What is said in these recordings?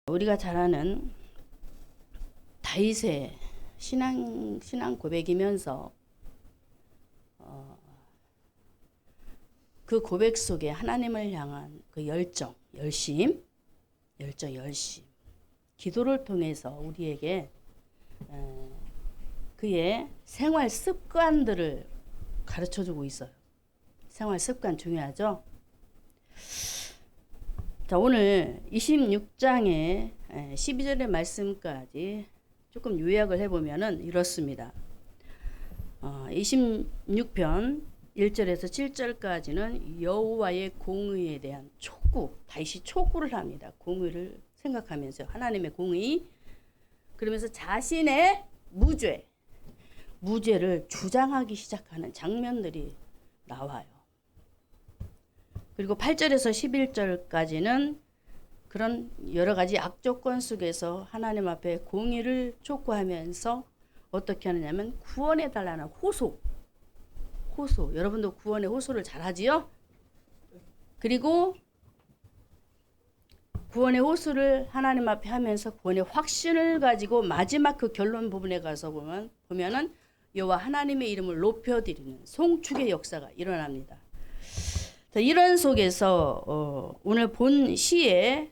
우리가 잘 아는 다윗의 신앙 고백이면서 그 고백 속에 하나님을 향한 그 열심, 기도를 통해서 우리에게 그의 생활 습관들을 가르쳐주고 있어요. 생활 습관 중요하죠? 자, 오늘 26장의 12절의 말씀까지 조금 요약을 해보면은 이렇습니다. 26편 1절에서 7절까지는 여호와의 공의에 대한 촉구, 다시 촉구를 합니다. 공의를 생각하면서 하나님의 공의, 그러면서 자신의 무죄를 주장하기 시작하는 장면들이 나와요. 그리고 8절에서 11절까지는 그런 여러 가지 악조건 속에서 하나님 앞에 공의를 촉구하면서 어떻게 하느냐면 구원해 달라는 호소. 여러분도 구원의 호소를 잘 하지요? 그리고 구원의 호소를 하나님 앞에 하면서 구원의 확신을 가지고 마지막 그 결론 부분에 가서 보면은 여호와 하나님의 이름을 높여드리는 송축의 역사가 일어납니다. 자, 이런 속에서 오늘 본 시의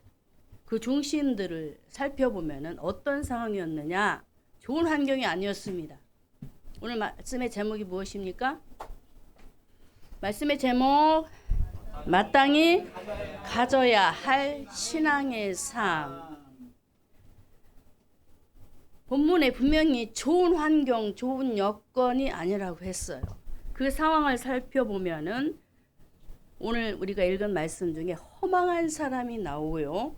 그 중심들을 살펴보면은 어떤 상황이었느냐? 좋은 환경이 아니었습니다. 오늘 말씀의 제목이 무엇입니까? 말씀의 제목, 마땅히 가져야 할 신앙의 삶. 본문에 분명히 좋은 환경, 좋은 여건이 아니라고 했어요. 그 상황을 살펴보면은 오늘 우리가 읽은 말씀 중에 허망한 사람이 나오고요.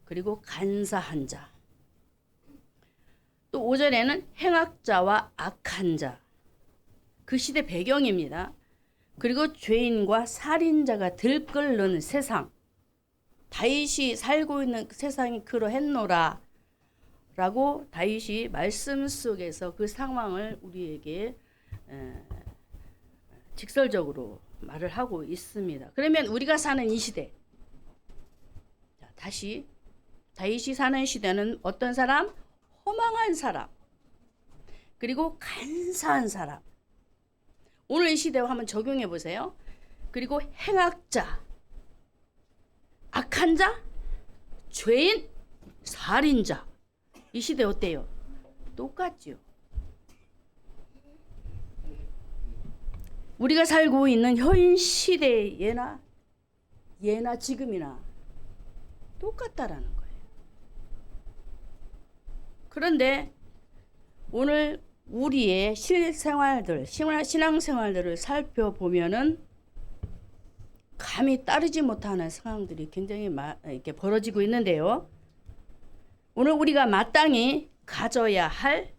그리고 간사한 자. 또 5절에는 행악자와 악한 자. 그 시대 배경입니다. 그리고 죄인과 살인자가 들끓는 세상. 다윗이 살고 있는 세상이 그러했노라 라고 다윗이 말씀 속에서 그 상황을 우리에게 직설적으로 말을 하고 있습니다. 그러면 우리가 사는 이 시대, 자, 다시 다윗이 사는 시대는 어떤 사람? 허망한 사람, 그리고 간사한 사람. 오늘 이 시대와 한번 적용해 보세요. 그리고 행악자, 악한 자, 죄인, 살인자. 이 시대 어때요? 똑같지요. 우리가 살고 있는 현 시대의 예나 지금이나 똑같다라는 거예요. 그런데 오늘 우리의 신앙생활들을 살펴보면은 감히 따르지 못하는 상황들이 굉장히 이렇게 벌어지고 있는데요. 오늘 우리가 마땅히 가져야 할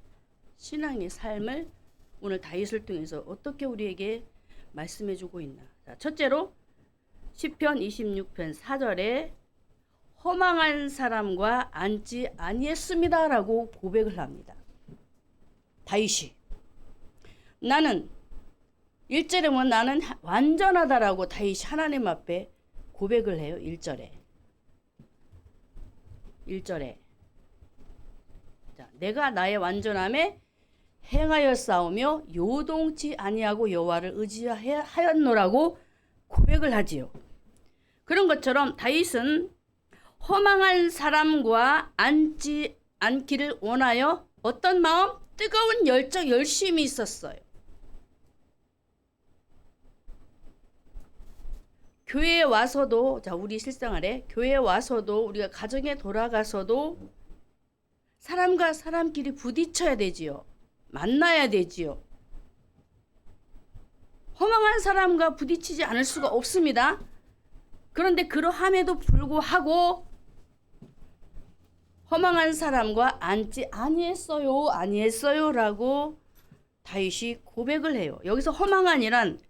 신앙의 삶을 오늘 다윗을 통해서 어떻게 우리에게 말씀해주고 있나. 자, 첫째로 시편 26편 4절에 허망한 사람과 앉지 아니했습니다 라고 고백을 합니다. 다윗이 나는 1절에 보면 나는 완전하다라고 다윗이 하나님 앞에 고백을 해요. 1절에 자, 내가 나의 완전함에 행하여 싸우며 요동치 아니하고 여호와를 의지하였노라고 고백을 하지요. 그런 것처럼 다윗은 허망한 사람과 앉지 않기를 원하여 어떤 마음? 뜨거운 열심이 있었어요. 교회에 와서도, 자, 우리 실생활에 교회에 와서도 우리가 가정에 돌아가서도 사람과 사람끼리 부딪혀야 되지요. 만나야 되지요. 허망한 사람과 부딪히지 않을 수가 없습니다. 그런데 그러함에도 불구하고 허망한 사람과 앉지 아니했어요 라고 다윗이 고백을 해요. 여기서 허망한이란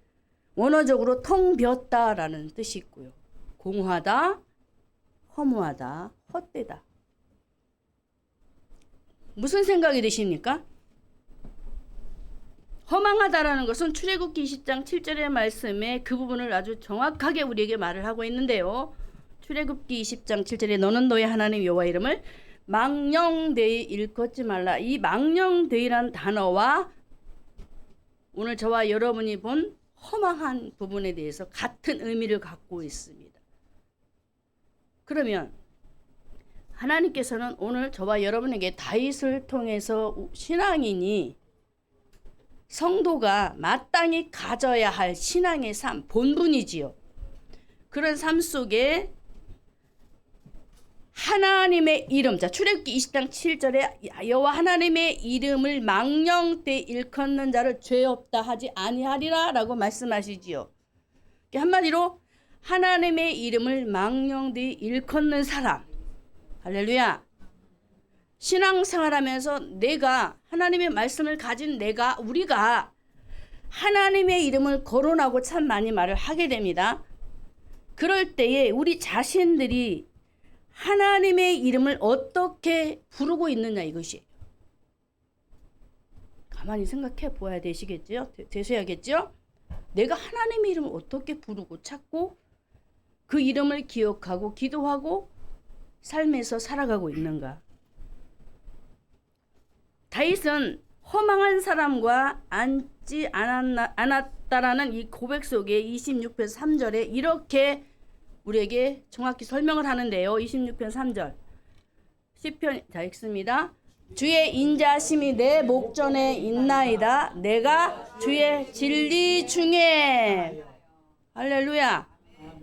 원어적으로 텅 비었다라는 뜻이 있고요. 공허하다, 허무하다, 헛되다. 무슨 생각이 드십니까? 허망하다라는 것은 출애굽기 20장 7절의 말씀에 그 부분을 아주 정확하게 우리에게 말을 하고 있는데요. 출애굽기 20장 7절에 너는 너의 하나님 여호와 이름을 망령되이 일컫지 말라. 이 망령되이란 단어와 오늘 저와 여러분이 본 허망한 부분에 대해서 같은 의미를 갖고 있습니다. 그러면 하나님께서는 오늘 저와 여러분에게 다윗을 통해서 신앙인이 성도가 마땅히 가져야 할 신앙의 삶, 본분이지요. 그런 삶 속에 하나님의 이름, 자 출애굽기 20장 7절에 여호와 하나님의 이름을 망령되이 일컫는 자를 죄 없다 하지 아니하리라 라고 말씀하시지요. 한마디로 하나님의 이름을 망령되이 일컫는 사람, 할렐루야. 신앙생활하면서 내가 하나님의 말씀을 가진 우리가 하나님의 이름을 거론하고 참 많이 말을 하게 됩니다. 그럴 때에 우리 자신들이 하나님의 이름을 어떻게 부르고 있느냐 이것이에요. 가만히 생각해 보아야 되셔야겠죠? 내가 하나님의 이름을 어떻게 부르고 찾고 그 이름을 기억하고 기도하고 삶에서 살아가고 있는가. 다윗은 허망한 사람과 앉지 않았다라는 이 고백 속에 26편 3절에 이렇게 우리에게 정확히 설명을 하는데요. 26편 3절 시편 자 읽습니다. 주의 인자심이 내 목전에 있나이다. 내가 주의 진리 중에 할렐루야.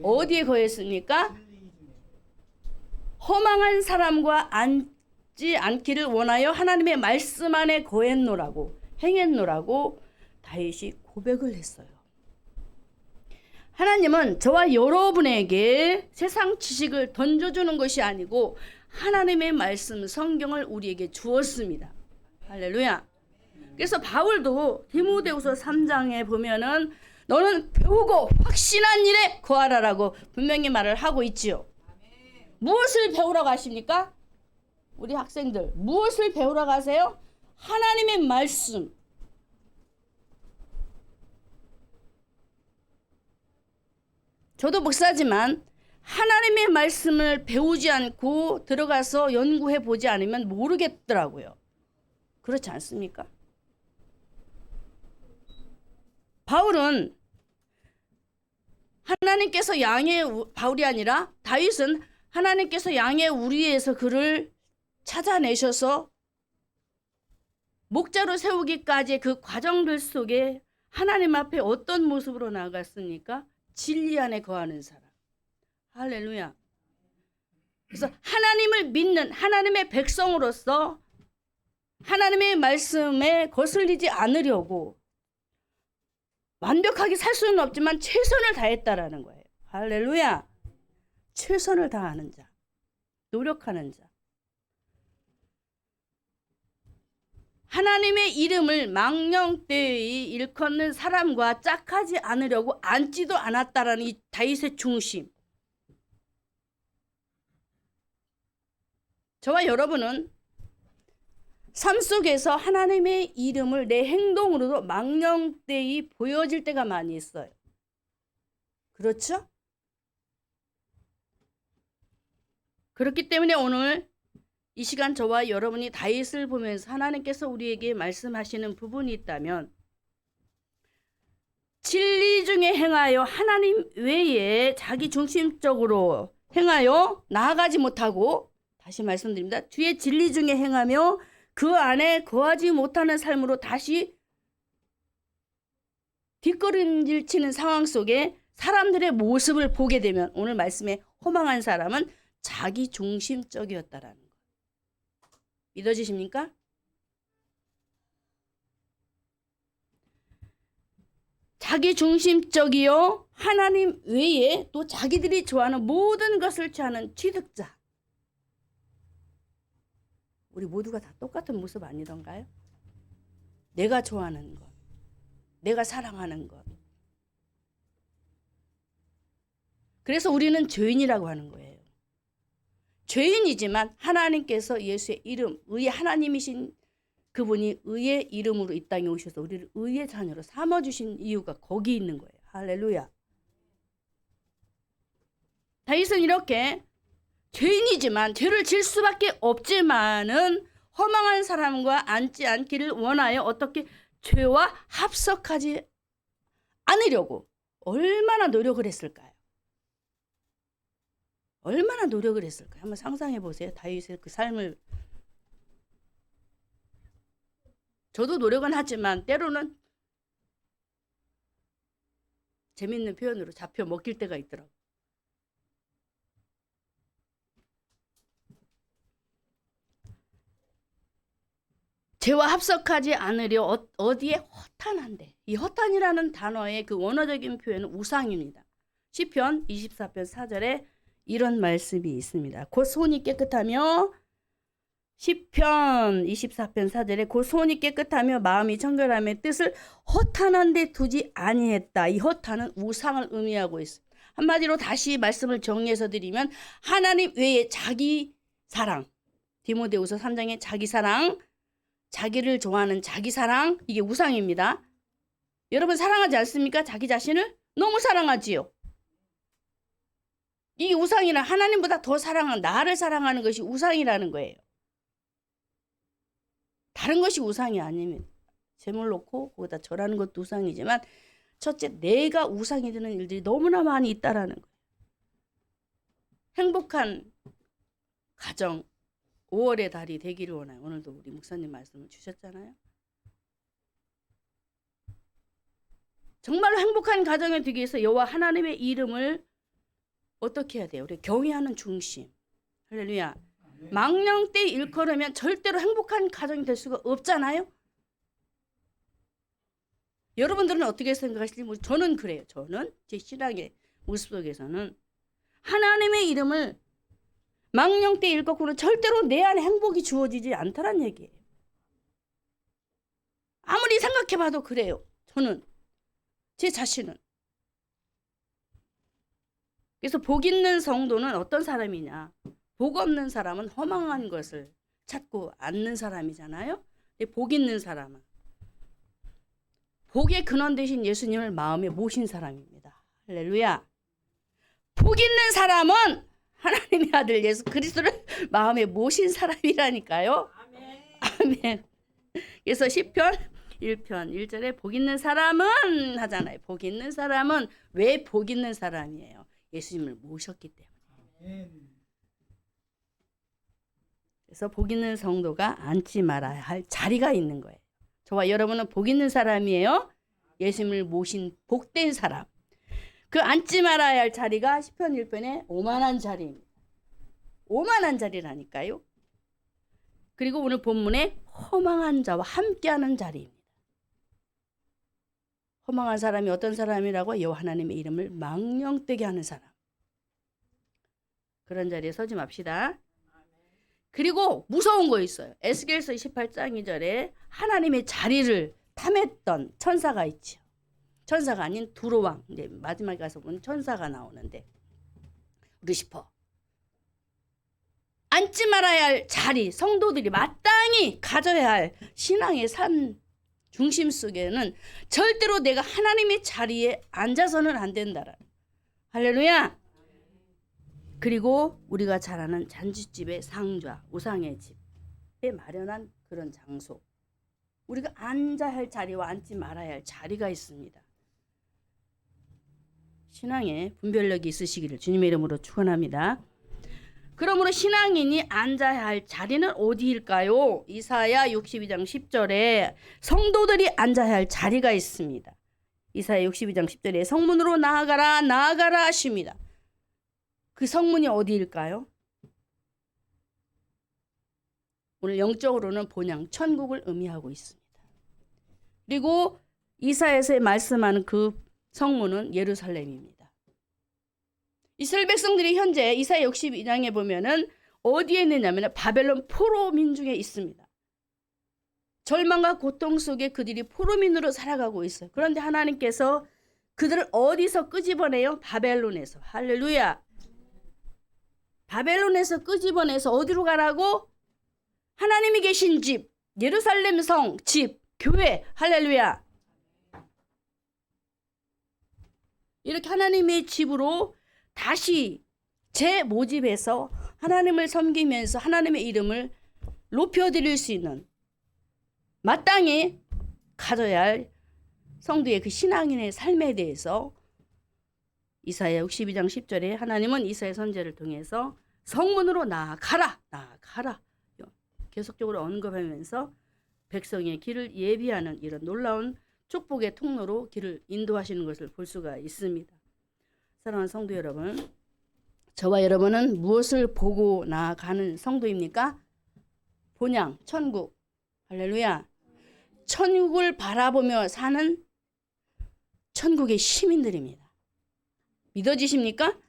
어디에 거했습니까? 허망한 사람과 앉지 않기를 원하여 하나님의 말씀 안에 거했노라고 행했노라고 다윗이 고백을 했어요. 하나님은 저와 여러분에게 세상 지식을 던져주는 것이 아니고 하나님의 말씀 성경을 우리에게 주었습니다. 할렐루야. 그래서 바울도 디모데후서 3장에 보면은 너는 배우고 확신한 일에 거하라라고 분명히 말을 하고 있지요. 무엇을 배우러 가십니까? 우리 학생들 무엇을 배우러 가세요? 하나님의 말씀. 저도 목사지만 하나님의 말씀을 배우지 않고 들어가서 연구해 보지 않으면 모르겠더라고요. 그렇지 않습니까? 바울은 하나님께서 바울이 아니라 다윗은 하나님께서 양의 우리에서 그를 찾아내셔서 목자로 세우기까지의 그 과정들 속에 하나님 앞에 어떤 모습으로 나아갔습니까? 진리 안에 거하는 사람. 할렐루야. 그래서 하나님을 믿는 하나님의 백성으로서 하나님의 말씀에 거슬리지 않으려고 완벽하게 살 수는 없지만 최선을 다했다라는 거예요. 할렐루야. 최선을 다하는 자, 노력하는 자. 하나님의 이름을 망령되이 일컫는 사람과 짝하지 않으려고 앉지도 않았다라는 이 다윗의 중심. 저와 여러분은 삶 속에서 하나님의 이름을 내 행동으로도 망령되이 보여질 때가 많이 있어요. 그렇죠? 그렇기 때문에 오늘 이 시간 저와 여러분이 다윗을 보면서 하나님께서 우리에게 말씀하시는 부분이 있다면 진리 중에 행하여 하나님 외에 자기 중심적으로 행하여 나아가지 못하고 다시 말씀드립니다. 주의 진리 중에 행하며 그 안에 거하지 못하는 삶으로 다시 뒷걸음질 치는 상황 속에 사람들의 모습을 보게 되면 오늘 말씀에 허망한 사람은 자기 중심적이었다라는 것. 믿어지십니까? 자기 중심적이요 하나님 외에 또 자기들이 좋아하는 모든 것을 취하는 취득자. 우리 모두가 다 똑같은 모습 아니던가요? 내가 좋아하는 것, 내가 사랑하는 것. 그래서 우리는 죄인이라고 하는 거예요. 죄인이지만 하나님께서 예수의 이름, 의의 하나님이신 그분이 의의 이름으로 이 땅에 오셔서 우리를 의의 자녀로 삼아주신 이유가 거기 있는 거예요. 할렐루야. 다윗은 이렇게 죄인이지만 죄를 질 수밖에 없지만은 허망한 사람과 앉지 않기를 원하여 어떻게 죄와 합석하지 않으려고 얼마나 노력을 했을까요? 얼마나 노력을 했을까요? 한번 상상해 보세요. 다윗의 그 삶을. 저도 노력은 하지만 때로는 재밌는 표현으로 잡혀 먹힐 때가 있더라고요. 죄와 합석하지 않으려 어디에 허탄한데, 이 허탄이라는 단어의 그 원어적인 표현은 우상입니다. 시편 24편 4절에 이런 말씀이 있습니다. 곧 손이 깨끗하며, 시편 24편 4절에 곧 손이 깨끗하며 마음이 청결함의 뜻을 허탄한 데 두지 아니했다. 이 허탄은 우상을 의미하고 있습니다. 한마디로 다시 말씀을 정리해서 드리면 하나님 외에 자기 사랑, 디모데후서 3장의 자기 사랑, 자기를 좋아하는 자기 사랑, 이게 우상입니다. 여러분 사랑하지 않습니까? 자기 자신을 너무 사랑하지요. 이게 우상이라, 하나님보다 더 사랑하는, 나를 사랑하는 것이 우상이라는 거예요. 다른 것이 우상이 아닙니다. 재물 놓고 거기다 절하는 것도 우상이지만 첫째, 내가 우상이 되는 일들이 너무나 많이 있다라는 거예요. 행복한 가정 5월의 달이 되기를 원해요. 오늘도 우리 목사님 말씀을 주셨잖아요. 정말로 행복한 가정이 되기 위해서 여호와 하나님의 이름을 어떻게 해야 돼요? 우리 경외하는 중심. 할렐루야. 망령때 일컬으면 절대로 행복한 가정이 될 수가 없잖아요. 여러분들은 어떻게 생각하실지 저는 그래요. 저는 제 신앙의 모습 속에서는 하나님의 이름을 망령때 일컫고는 절대로 내 안에 행복이 주어지지 않다는 얘기예요. 아무리 생각해봐도 그래요. 저는 제 자신은. 그래서 복 있는 성도는 어떤 사람이냐? 복 없는 사람은 허망한 것을 찾고 앉는 사람이잖아요. 복 있는 사람은 복의 근원 되신 예수님을 마음에 모신 사람입니다. 할렐루야. 복 있는 사람은 하나님의 아들 예수 그리스도를 마음에 모신 사람이라니까요. 아멘. 아멘. 그래서 시편 1편 1절에 복 있는 사람은 하잖아요. 복 있는 사람은 왜 복 있는 사람이에요? 예수님을 모셨기 때문에. 그래서 복 있는 성도가 앉지 말아야 할 자리가 있는 거예요. 저와 여러분은 복 있는 사람이에요. 예수님을 모신 복된 사람. 그 앉지 말아야 할 자리가 시편 1편의 오만한 자리입니다. 오만한 자리라니까요. 그리고 오늘 본문에 허망한 자와 함께하는 자리입니다. 허망한 사람이 어떤 사람이라고? 여호와 하나님의 이름을 망령되게 하는 사람. 그런 자리에 서지 맙시다. 그리고 무서운 거 있어요. 에스겔서 28장 2절에 하나님의 자리를 탐했던 천사가 있죠. 천사가 아닌 두로왕. 이제 마지막에 가서 보면 천사가 나오는데 루시퍼. 앉지 말아야 할 자리, 성도들이 마땅히 가져야 할 신앙의 산 중심 속에는 절대로 내가 하나님의 자리에 앉아서는 안 된다라. 할렐루야. 그리고 우리가 잘 아는 잔치집의 상좌, 우상의 집에 마련한 그런 장소. 우리가 앉아야 할 자리와 앉지 말아야 할 자리가 있습니다. 신앙에 분별력이 있으시기를 주님의 이름으로 축원합니다. 그러므로 신앙인이 앉아야 할 자리는 어디일까요? 이사야 62장 10절에 성도들이 앉아야 할 자리가 있습니다. 이사야 62장 10절에 성문으로 나아가라 나아가라 하십니다. 그 성문이 어디일까요? 오늘 영적으로는 본향 천국을 의미하고 있습니다. 그리고 이사야서에 말씀하는 그 성문은 예루살렘입니다. 이스라엘 백성들이 현재 이사야 62장에 보면은 어디에 있느냐면 바벨론 포로민 중에 있습니다. 절망과 고통 속에 그들이 포로민으로 살아가고 있어요. 그런데 하나님께서 그들을 어디서 끄집어내요? 바벨론에서. 할렐루야. 바벨론에서 끄집어내서 어디로 가라고? 하나님이 계신 집, 예루살렘 성, 집, 교회. 할렐루야. 이렇게 하나님의 집으로 다시 제 모집에서 하나님을 섬기면서 하나님의 이름을 높여드릴 수 있는 마땅히 가져야 할 성도의 그 신앙인의 삶에 대해서 이사야 62장 10절에 하나님은 이사야 선지자를 통해서 성문으로 나아가라 계속적으로 언급하면서 백성의 길을 예비하는 이런 놀라운 축복의 통로로 길을 인도하시는 것을 볼 수가 있습니다. 사랑하는 성도 여러분, 저와 여러분은 무엇을 보고 나아가는 성도입니까? 본향, 천국, 할렐루야. 천국을 바라보며 사는 천국의 시민들입니다. 믿어지십니까?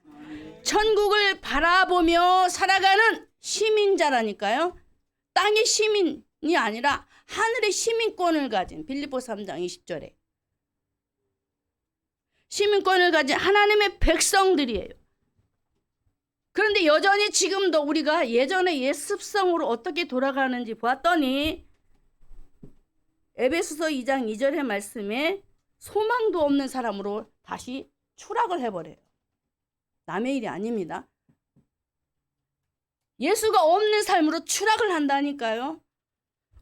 천국을 바라보며 살아가는 시민자라니까요. 땅의 시민이 아니라 하늘의 시민권을 가진 빌립보서 3장 20절에 시민권을 가진 하나님의 백성들이에요. 그런데 여전히 지금도 우리가 예전의 옛 습성으로 어떻게 돌아가는지 보았더니 에베소서 2장 2절의 말씀에 소망도 없는 사람으로 다시 추락을 해버려요. 남의 일이 아닙니다. 예수가 없는 삶으로 추락을 한다니까요.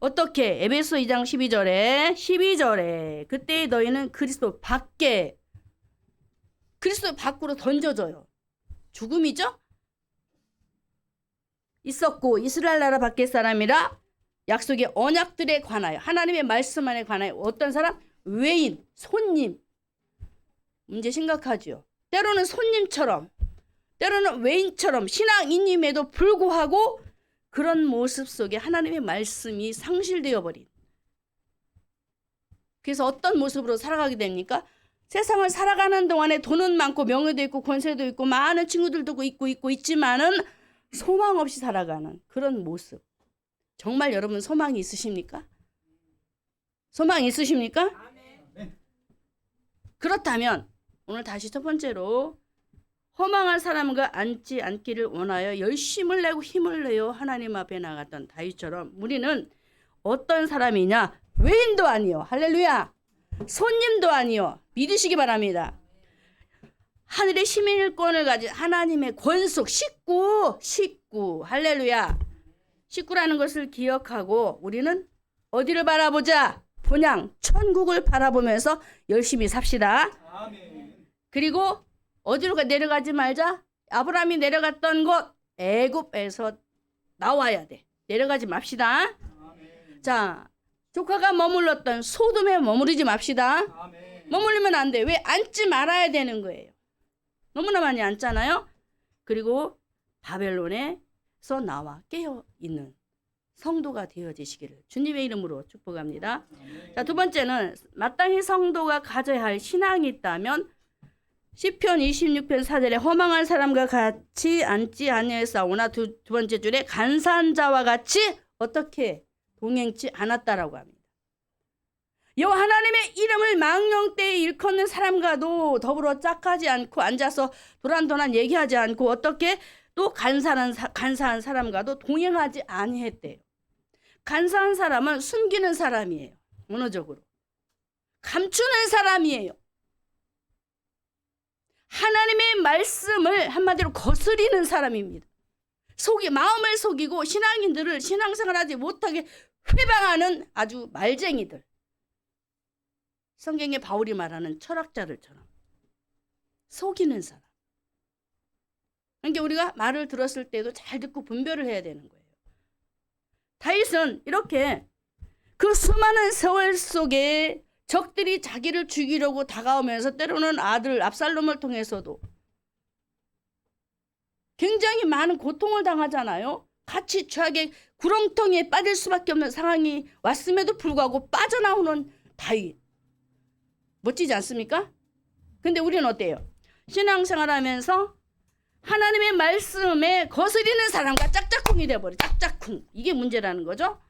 어떻게? 에베소 2장 12절에 그때 너희는 그리스도 밖으로 던져져요. 죽음이죠? 있었고 이스라엘 나라 밖의 사람이라 약속의 언약들에 관하여 하나님의 말씀 안에 관하여 어떤 사람? 외인, 손님. 문제 심각하죠. 때로는 손님처럼 때로는 외인처럼 신앙인임에도 불구하고 그런 모습 속에 하나님의 말씀이 상실되어 버린. 그래서 어떤 모습으로 살아가게 됩니까? 세상을 살아가는 동안에 돈은 많고 명예도 있고 권세도 있고 많은 친구들도 있고 있지만은 소망 없이 살아가는 그런 모습. 정말 여러분 소망이 있으십니까? 소망이 있으십니까? 그렇다면 오늘 다시 첫 번째로 허망한 사람과 앉지 않기를 원하여 열심을 내고 힘을 내어 하나님 앞에 나갔던 다윗처럼 우리는 어떤 사람이냐? 외인도 아니요. 할렐루야. 손님도 아니요. 믿으시기 바랍니다. 하늘의 시민권을 가진 하나님의 권속 식구 할렐루야. 식구라는 것을 기억하고 우리는 어디를 바라보자? 본향 천국을 바라보면서 열심히 삽시다. 아멘. 그리고 어디로 내려가지 말자. 아브라함이 내려갔던 곳 애굽에서 나와야 돼. 내려가지 맙시다. 아멘. 자, 조카가 머물렀던 소돔에 머무르지 맙시다. 아멘. 머물리면 안 돼. 왜? 앉지 말아야 되는 거예요. 너무나 많이 앉잖아요. 그리고 바벨론에서 나와 깨어있는 성도가 되어지시기를 주님의 이름으로 축복합니다. 자, 두 번째는 마땅히 성도가 가져야 할 신앙이 있다면 시편 26편 4절에 허망한 사람과 같이 앉지 아니하였사오나 두 번째 줄에 간사한 자와 같이 어떻게 동행치 않았다라고 합니다. 여호와 하나님의 이름을 망령되이 일컫는 사람과도 더불어 짝하지 않고 앉아서 도란도란 얘기하지 않고 어떻게 또 간사한 사람과도 동행하지 아니했대요. 간사한 사람은 숨기는 사람이에요. 언어적으로. 감추는 사람이에요. 하나님의 말씀을 한마디로 거스리는 사람입니다. 마음을 속이고 신앙인들을 신앙생활하지 못하게 회방하는 아주 말쟁이들. 성경에 바울이 말하는 철학자들처럼 속이는 사람. 그러니까 우리가 말을 들었을 때도 잘 듣고 분별을 해야 되는 거예요. 다윗은 이렇게 그 수많은 세월 속에 적들이 자기를 죽이려고 다가오면서 때로는 아들 압살롬을 통해서도 굉장히 많은 고통을 당하잖아요. 같이 죄악의 구렁텅이에 빠질 수밖에 없는 상황이 왔음에도 불구하고 빠져나오는 다윗. 멋지지 않습니까? 근데 우리는 어때요? 신앙생활하면서 하나님의 말씀에 거스리는 사람과 짝짝꿍이 돼버려. 짝짝꿍. 이게 문제라는 거죠.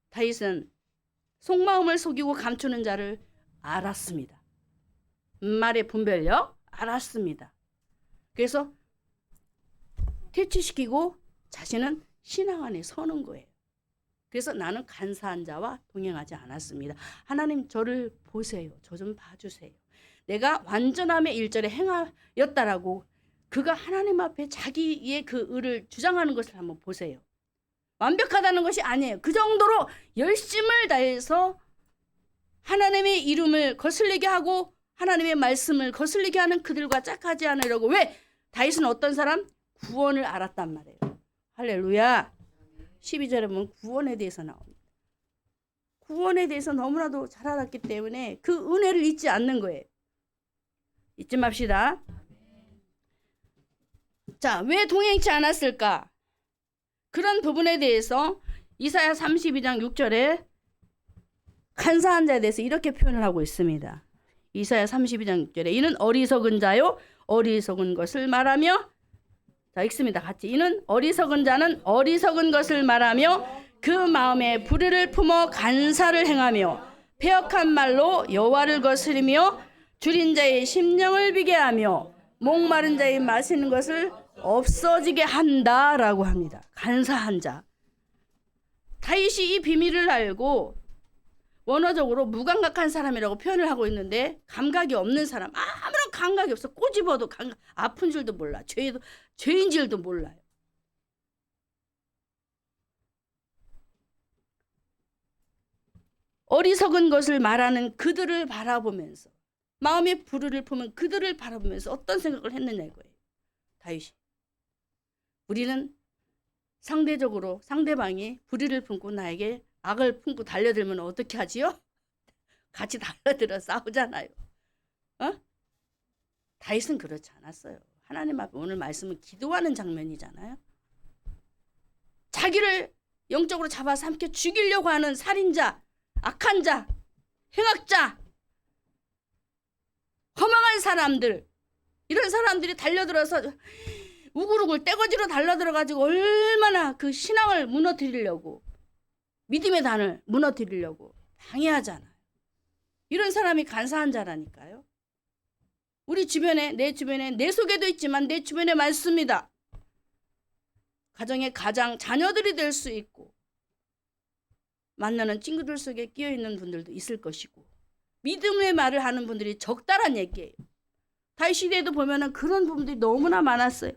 다윗은 속마음을 속이고 감추는 자를 알았습니다. 말의 분별력 알았습니다. 그래서 퇴치시키고 자신은 신앙 안에 서는 거예요. 그래서 나는 간사한 자와 동행하지 않았습니다. 하나님 저를 보세요. 저 좀 봐주세요. 내가 완전함의 일절에 행하였다라고 그가 하나님 앞에 자기의 그 의를 주장하는 것을 한번 보세요. 완벽하다는 것이 아니에요. 그 정도로 열심을 다해서 하나님의 이름을 거슬리게 하고 하나님의 말씀을 거슬리게 하는 그들과 짝하지 않으려고. 왜? 다윗은 어떤 사람? 구원을 알았단 말이에요. 할렐루야. 12절에 보면 구원에 대해서 나옵니다. 구원에 대해서 너무나도 잘 알았기 때문에 그 은혜를 잊지 않는 거예요. 잊지 맙시다. 자, 왜 동행치 않았을까? 그런 부분에 대해서 이사야 32장 6절에 간사한 자에 대해서 이렇게 표현을 하고 있습니다. 이사야 32장 6절에 이는 어리석은 자요 어리석은 것을 말하며, 자 읽습니다. 같이. 이는 어리석은 자는 어리석은 것을 말하며 그 마음에 불의를 품어 간사를 행하며 패역한 말로 여호와를 거스리며 줄인 자의 심령을 비게 하며 목마른 자의 마시는 것을 없어지게 한다라고 합니다. 간사한 자. 다윗이 이 비밀을 알고 원어적으로 무감각한 사람이라고 표현을 하고 있는데, 감각이 없는 사람, 아무런 감각이 없어. 꼬집어도 아픈 줄도 몰라. 죄인 줄도 몰라요. 어리석은 것을 말하는 그들을 바라보면서, 마음의 불의를 품은 그들을 바라보면서 어떤 생각을 했느냐 이거예요. 다윗이. 우리는 상대적으로 상대방이 불의를 품고 나에게 악을 품고 달려들면 어떻게 하지요? 같이 달려들어 싸우잖아요. 다윗은 그렇지 않았어요. 하나님 앞에 오늘 말씀은 기도하는 장면이잖아요. 자기를 영적으로 잡아삼켜 죽이려고 하는 살인자, 악한 자, 행악자, 허망한 사람들, 이런 사람들이 달려들어서 우글우글 떼거지로 달려들어가지고 얼마나 그 신앙을 무너뜨리려고, 믿음의 단을 무너뜨리려고 방해하잖아요. 이런 사람이 간사한 자라니까요. 우리 주변에, 내 속에도 있지만 내 주변에 많습니다. 가정의 가장 자녀들이 될 수 있고 만나는 친구들 속에 끼어있는 분들도 있을 것이고, 믿음의 말을 하는 분들이 적다란 얘기예요. 다윗 시대에도 보면은 그런 부분들이 너무나 많았어요.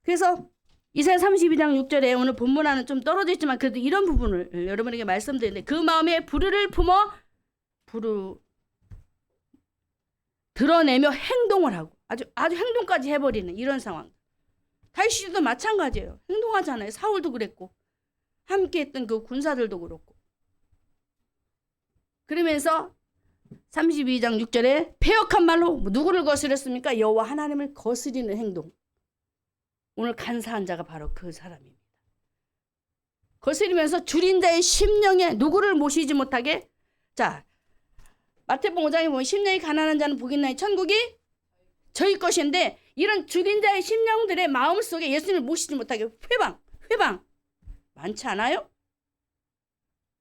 그래서 이사야 32장 6절에 오늘 본문와는 좀 떨어져 있지만 그래도 이런 부분을 여러분에게 말씀드리는데, 그 마음에 불의를 품어 드러내며 행동을 하고 아주 행동까지 해버리는 이런 상황. 다윗 시대도 마찬가지예요. 행동하잖아요. 사울도 그랬고 함께했던 그 군사들도 그렇고. 그러면서 32장 6절에 패역한 말로 누구를 거스렸습니까? 여호와 하나님을 거스리는 행동. 오늘 간사한 자가 바로 그 사람입니다. 거스리면서 줄인 자의 심령에 누구를 모시지 못하게. 자, 마태복음 5장에 보면 심령이 가난한 자는 복이 있나니 천국이 저희 것인데, 이런 줄인 자의 심령들의 마음속에 예수님을 모시지 못하게 회방 많지 않아요?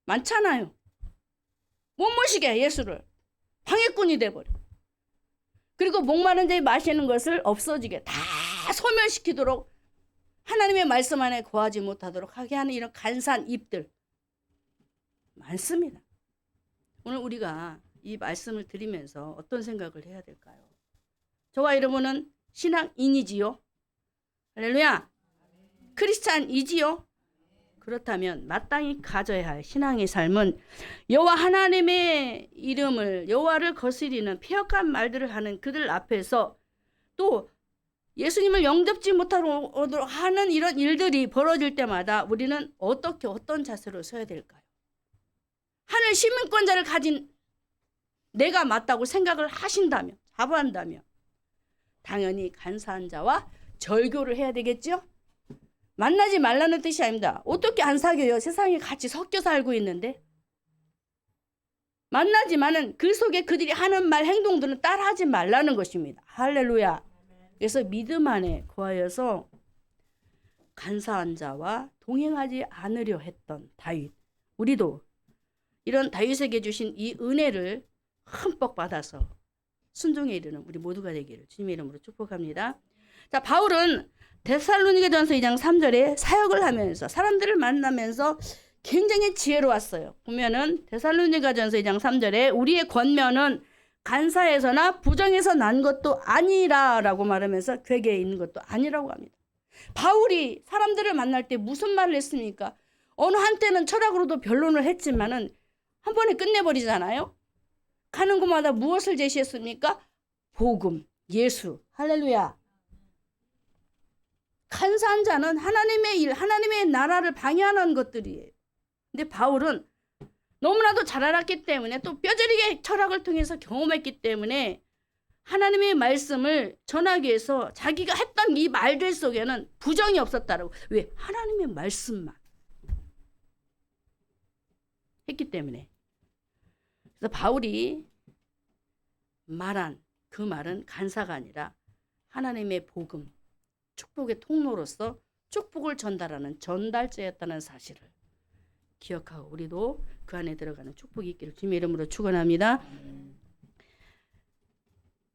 많잖아요. 못 모시게 예수를 방해꾼이 돼버려. 그리고 목마른 자의 마시는 것을 없어지게 다 소멸시키도록 하나님의 말씀 안에 거하지 못하도록 하게 하는 이런 간사한 입들 많습니다. 오늘 우리가 이 말씀을 드리면서 어떤 생각을 해야 될까요? 저와 여러분은 신앙인이지요. 할렐루야. 크리스찬이지요. 그렇다면 마땅히 가져야 할 신앙의 삶은 여호와 하나님의 이름을, 여호와를 거스리는 패역한 말들을 하는 그들 앞에서, 또 예수님을 영접지 못하도록 하는 이런 일들이 벌어질 때마다 우리는 어떤 자세로 서야 될까요? 하늘 시민권자를 가진 내가 맞다고 생각을 하신다면, 자부한다면 당연히 간사한 자와 절교를 해야 되겠죠? 만나지 말라는 뜻이 아닙니다. 어떻게 안 사귀어요? 세상에 같이 섞여 살고 있는데. 만나지만은 그 속에 그들이 하는 말, 행동들은 따라하지 말라는 것입니다. 할렐루야. 그래서 믿음 안에 거하여서 간사한 자와 동행하지 않으려 했던 다윗. 우리도 이런 다윗에게 주신 이 은혜를 흠뻑 받아서 순종에 이르는 우리 모두가 되기를 주님의 이름으로 축복합니다. 자, 바울은 데살로니가전서 2장 3절에 사역을 하면서 사람들을 만나면서 굉장히 지혜로웠어요. 보면은 데살로니가전서 2장 3절에 우리의 권면은 간사에서나 부정에서 난 것도 아니라라고 말하면서 괴계에 있는 것도 아니라고 합니다. 바울이 사람들을 만날 때 무슨 말을 했습니까? 어느 한때는 철학으로도 변론을 했지만은 한 번에 끝내버리잖아요. 가는 곳마다 무엇을 제시했습니까? 복음, 예수, 할렐루야. 간사한 자는 하나님의 일, 하나님의 나라를 방해하는 것들이에요. 근데 바울은 너무나도 잘 알았기 때문에 또 뼈저리게 철학을 통해서 경험했기 때문에 하나님의 말씀을 전하기 위해서 자기가 했던 이 말들 속에는 부정이 없었다라고. 왜? 하나님의 말씀만 했기 때문에. 그래서 바울이 말한 그 말은 간사가 아니라 하나님의 복음, 축복의 통로로서 축복을 전달하는 전달자였다는 사실을 기억하고 우리도 그 안에 들어가는 축복이 있기를 주님의 이름으로 축원합니다.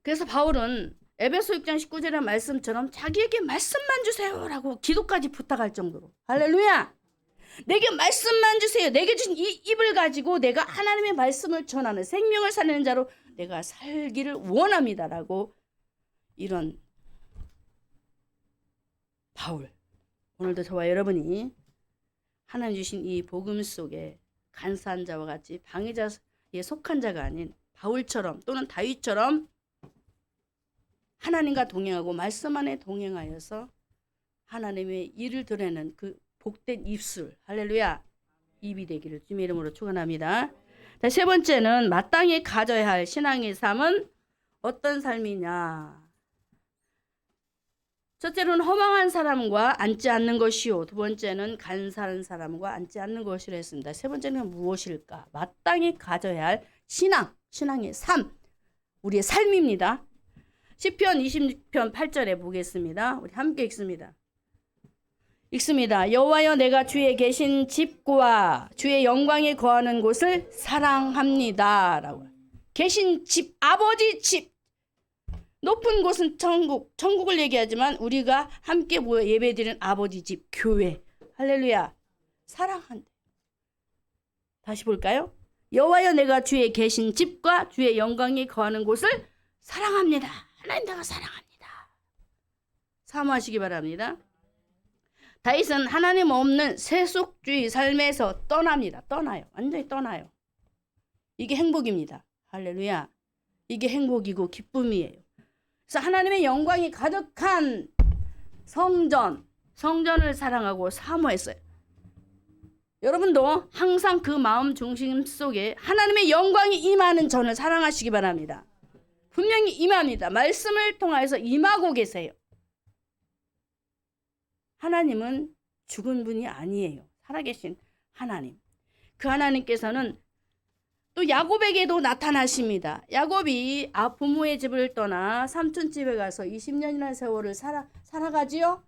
그래서 바울은 에베소 6장 19절의 말씀처럼 자기에게 말씀만 주세요라고 기도까지 부탁할 정도로, 할렐루야, 내게 말씀만 주세요. 내게 주신 이 입을 가지고 내가 하나님의 말씀을 전하는 생명을 살리는 자로 내가 살기를 원합니다라고, 이런 바울, 오늘도 저와 여러분이 하나님 주신 이 복음 속에 간사한 자와 같이 방해자에 속한 자가 아닌 바울처럼 또는 다윗처럼 하나님과 동행하고 말씀 안에 동행하여서 하나님의 일을 드러내는 그 복된 입술, 할렐루야, 입이 되기를 주님의 이름으로 축원합니다. 자, 세 번째는 마땅히 가져야 할 신앙의 삶은 어떤 삶이냐. 첫째로는 허망한 사람과 앉지 않는 것이요, 두 번째는 간사한 사람과 앉지 않는 것이라 했습니다. 세 번째는 무엇일까? 마땅히 가져야 할 신앙의 삶, 우리의 삶입니다. 시편 20편 8절에 보겠습니다. 우리 함께 읽습니다. 여호와여, 내가 주의 계신 집과 주의 영광에 거하는 곳을 사랑합니다 라고. 계신 집, 아버지 집, 높은 곳은 천국을 얘기하지만 우리가 함께 모여 예배드리는 아버지 집, 교회, 할렐루야, 사랑한다. 다시 볼까요? 여호와여, 내가 주의 계신 집과 주의 영광에 거하는 곳을 사랑합니다. 하나님, 내가 사랑합니다. 사모하시기 바랍니다. 다윗은 하나님 없는 세속주의 삶에서 떠납니다. 떠나요. 완전히 떠나요. 이게 행복입니다. 할렐루야. 이게 행복이고 기쁨이에요. 그래서 하나님의 영광이 가득한 성전을 사랑하고 사모했어요. 여러분도 항상 그 마음 중심 속에 하나님의 영광이 임하는 전을 사랑하시기 바랍니다. 분명히 임합니다. 말씀을 통해서 임하고 계세요. 하나님은 죽은 분이 아니에요. 살아계신 하나님. 그 하나님께서는 또 야곱에게도 나타나십니다. 야곱이 부모의 집을 떠나 삼촌 집에 가서 20년이라는 세월을 살아가지요.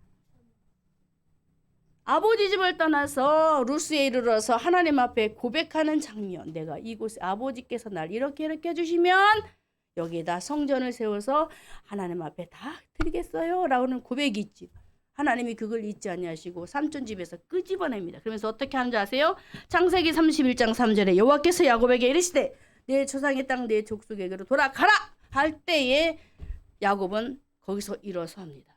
아버지 집을 떠나서 루스에 이르러서 하나님 앞에 고백하는 장면. 내가 이곳에 아버지께서 날 이렇게 해주시면 여기에다 성전을 세워서 하나님 앞에 다 드리겠어요 라고는 고백이 있지. 하나님이 그걸 잊지 아니하시고 삼촌 집에서 끄집어냅니다. 그러면서 어떻게 하는지 아세요? 창세기 31장 3절에 여호와께서 야곱에게 이르시되 내 조상의 땅 내 족속에게로 돌아가라 할 때에 야곱은 거기서 일어섭니다.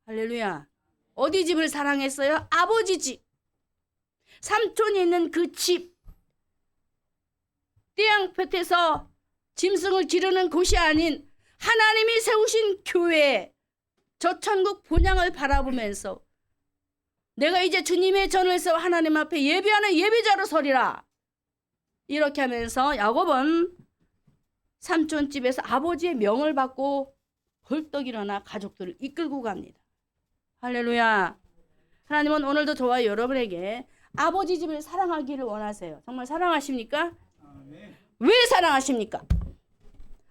할렐루야. 어디 집을 사랑했어요? 아버지 집. 삼촌이 있는 그 집. 떼양볕에서 짐승을 기르는 곳이 아닌 하나님이 세우신 교회, 저 천국 본향을 바라보면서 내가 이제 주님의 전을 세워 하나님 앞에 예배하는 예배자로 서리라. 이렇게 하면서 야곱은 삼촌 집에서 아버지의 명을 받고 벌떡 일어나 가족들을 이끌고 갑니다. 할렐루야. 하나님은 오늘도 저와 여러분에게 아버지 집을 사랑하기를 원하세요. 정말 사랑하십니까? 아멘. 왜 사랑하십니까?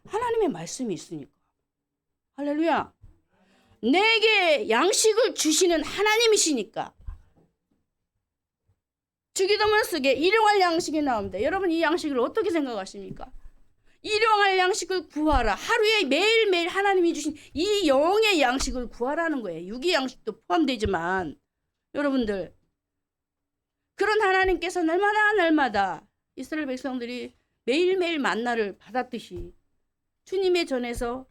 하나님의 말씀이 있으니까. 할렐루야. 내게 양식을 주시는 하나님이시니까. 주기도문 속에 일용할 양식이 나옵니다. 여러분, 이 양식을 어떻게 생각하십니까? 일용할 양식을 구하라. 하루에 매일매일 하나님이 주신 이 영의 양식을 구하라는 거예요. 육의 양식도 포함되지만 여러분들, 그런 하나님께서 날마다 이스라엘 백성들이 매일매일 만나를 받았듯이 주님의 전에서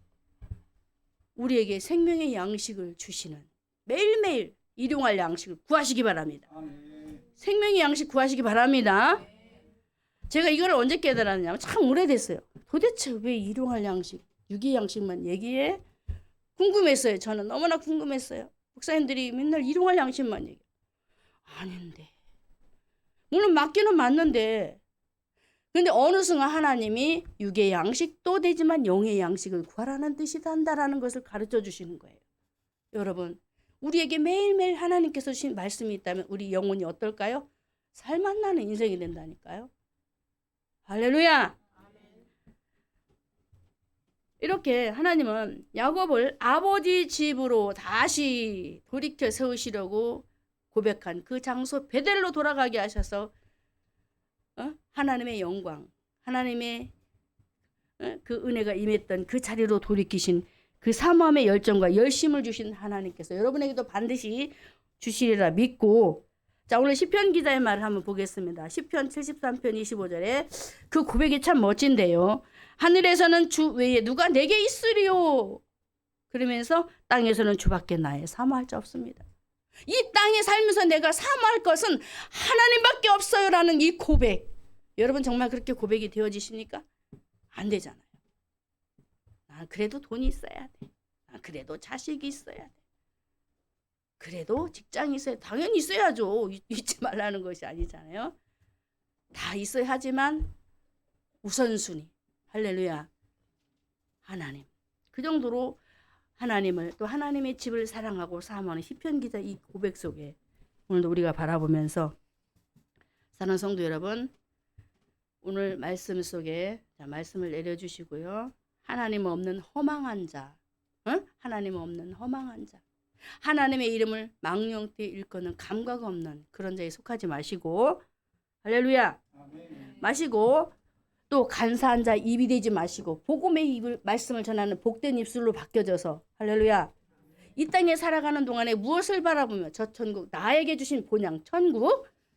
우리에게 생명의 양식을 주시는 매일매일 일용할 양식을 구하시기 바랍니다. 생명의 양식 구하시기 바랍니다. 제가 이걸 언제 깨달았냐면 참 오래됐어요. 도대체 왜 일용할 양식, 유기 양식만 얘기해? 궁금했어요. 저는 너무나 궁금했어요. 목사님들이 맨날 일용할 양식만 얘기해. 아닌데. 물론 맞기는 맞는데 근데 어느 순간 하나님이 육의 양식도 되지만 영의 양식을 구하라는 뜻이 한다라는 것을 가르쳐 주시는 거예요. 여러분, 우리에게 매일매일 하나님께서 주신 말씀이 있다면 우리 영혼이 어떨까요? 살맛나는 인생이 된다니까요. 할렐루야. 이렇게 하나님은 야곱을 아버지 집으로 다시 돌이켜 세우시려고 고백한 그 장소 베델로 돌아가게 하셔서 하나님의 영광, 하나님의 그 은혜가 임했던 그 자리로 돌이키신 그 사모함의 열정과 열심을 주신 하나님께서 여러분에게도 반드시 주시리라 믿고, 자, 오늘 시편 기자의 말을 한번 보겠습니다. 시편 73편 25절에 그 고백이 참 멋진데요. 하늘에서는 주 외에 누가 내게 있으리요. 그러면서 땅에서는 주밖에 나의 사모할 자 없습니다. 이 땅에 살면서 내가 사모할 것은 하나님밖에 없어요라는 이 고백. 여러분 정말 그렇게 고백이 되어지십니까? 안 되잖아요. 그래도 돈이 있어야 돼. 그래도 자식이 있어야 돼. 그래도 직장이 있어야 돼. 당연히 있어야죠. 잊지 말라는 것이 아니잖아요. 다 있어야 하지만 우선순위. 할렐루야. 하나님. 그 정도로 하나님을 또 하나님의 집을 사랑하고 사모하는 시편 기자 이 고백 속에 오늘도 우리가 바라보면서 사랑하는 성도 여러분, 오늘 말씀 속에 말씀을 내려주시고요. 하나님 없는 허망한 자, 하나님 없는 허망한 자, 하나님의 이름을 망령되이 일컫는 감각 없는 그런 자에 속하지 마시고, 할렐루야, 마시고 또 간사한 자 입이 되지 마시고 복음의 입을 말씀을 전하는 복된 입술로 바뀌어져서, 할렐루야, 이 땅에 살아가는 동안에 무엇을 바라보며 저 천국, 나에게 주신 본향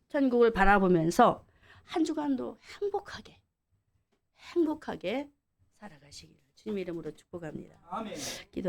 천국을 바라보면서 한 주간도 행복하게 살아가시기를 주님의 이름으로 축복합니다. 아멘. 기도